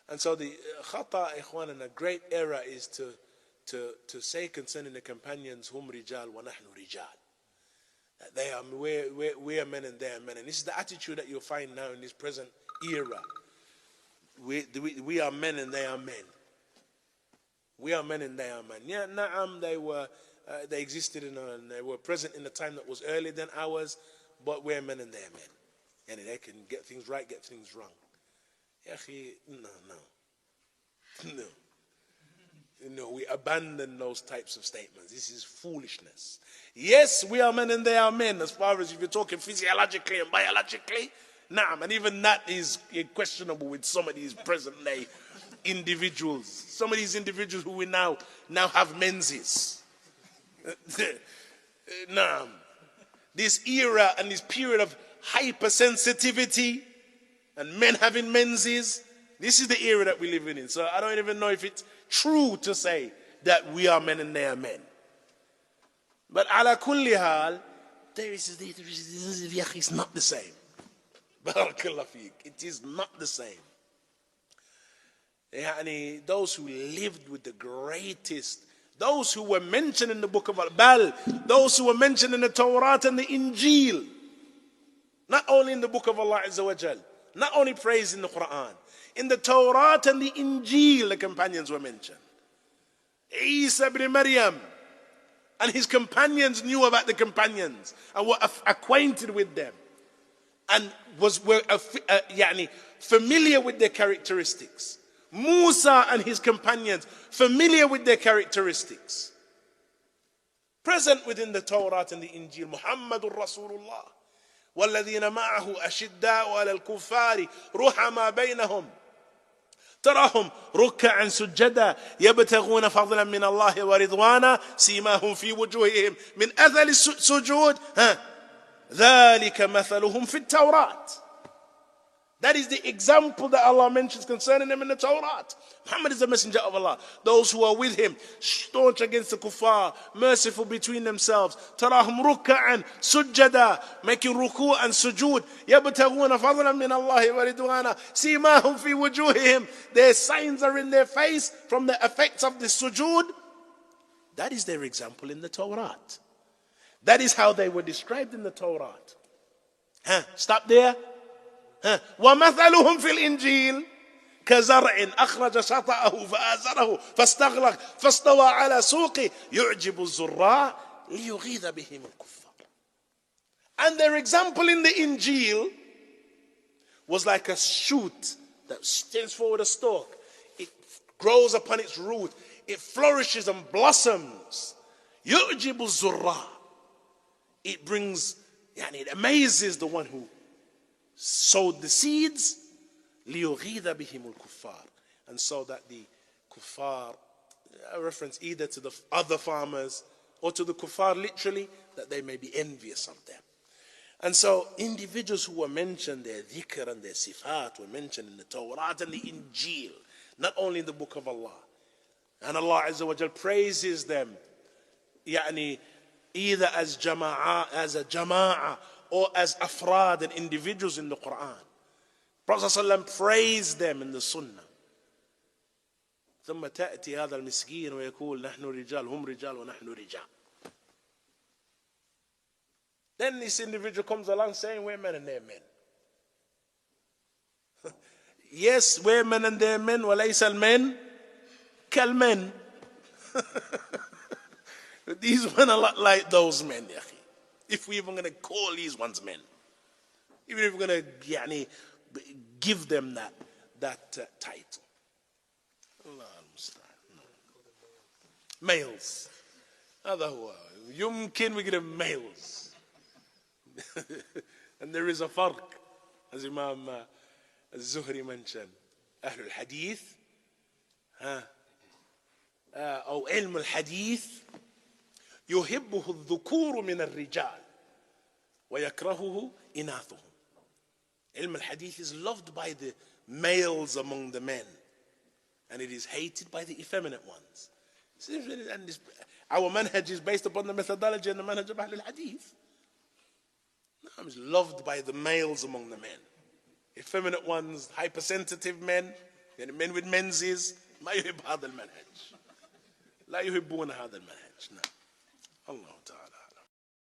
And so the khata, ikhwan, and a great error is to say concerning the companions, hum rijal wa nahnu rijal. That they are, we are men and they are men. And this is the attitude that you'll find now in this present era. We are men and they are men. We are men and they are men. Yeah, na'am, they existed and they were present in a time that was earlier than ours, but we're men and they're men. And they can get things right, get things wrong. No, we abandon those types of statements. This is foolishness. Yes, we are men and they are men, as far as if you're talking physiologically and biologically. Nah, and even that is questionable with some of these present day individuals. Some of these individuals who we now have menses. Nah, this era and this period of hypersensitivity and men having menses, this is the era that we're living in. So I don't even know if it's true to say that we are men and they are men. But ala kulli hal, it's not the same. Barakallah fiik. It is not the same. Those who lived with the greatest, those who were mentioned in the book of Al-Bal, those who were mentioned in the Torah and the Injil, not only in the book of Allah Azza wa Jal, not only praised in the Quran, in the Torah and the Injil, the companions were mentioned. Isa ibn Maryam and his companions knew about the companions and were acquainted with them and were familiar with their characteristics. Musa and his companions, familiar with their characteristics. Present within the Torah and the Injil, Muhammadur Rasulullah. وَالَّذِينَ مَعَهُ أَشِدَّاءُ عَلَى الْكُفَّارِ رُحَمَا بَيْنَهُمْ تراهم ركعا سجدا يبتغون فضلا من الله ورضوانا سيماهم في وجوههم من أثر السجود ذلك مثلهم في التوراة. That is the example that Allah mentions concerning them in the Torah. Muhammad is the messenger of Allah. Those who are with him, staunch against the kuffar, merciful between themselves. Tarahum rukka'an sujjada, making ruku' and sujood. Yabtaghuna fadlan min Allahi wa ridwana. Simahum fi wujuhihim. Their signs are in their face from the effects of the sujood. That is their example in the Torah. That is how they were described in the Torah. Stop there. ومثلهم في الإنجيل كزرع أخرج شطأه فآزره فاستغلظ فاستوى على سوقه يعجب الزراع ليغيظ بهم الكفار. And their example in the Injil was like a shoot that stands forward a stalk. It grows upon its root. It flourishes and blossoms. يعجب الزراع. It brings, it amazes the one who sowed the seeds, لِيُغِيظَ بِهِمُ الْكُفَّارِ, and so that the kuffar, a reference either to the other farmers or to the kuffar literally, that they may be envious of them. And so individuals who were mentioned, their dhikr and their sifat were mentioned in the Torah and the Injil, not only in the book of Allah. And Allah Azza wa Jal praises them, either as a jama'ah, or as afrad and individuals in the Quran. Prophet ﷺ praised them in the Sunnah. ثم تأتي هذا المسكين ويقول نحن رجال هم رجال ونحن رجال. Then this individual comes along saying we're men and they're men. Yes, we're men and they're men. وليس المن كالمن. These men are not like those men, ya akhi. If we're even going to call these ones men, even if we're going to give them that title. Allah al-Musta'an. Males. هذا هو. يمكن we give them males. And there is a farq, as Imam al-Zuhri mentioned. أهل الحديث أو علم الحديث يحبه الذكور من الرجال ويكرهه إناثهم. Ilm al-Hadith is loved by the males among the men, and it is hated by the effeminate ones. And our manhaj is based upon the methodology and the manhaj of Ahl al-Hadith. It's loved by the males among the men. Effeminate ones, hypersensitive men, يعني men with menses ما يحب هذا المنهج لا يحبون هذا المنهج. نعم.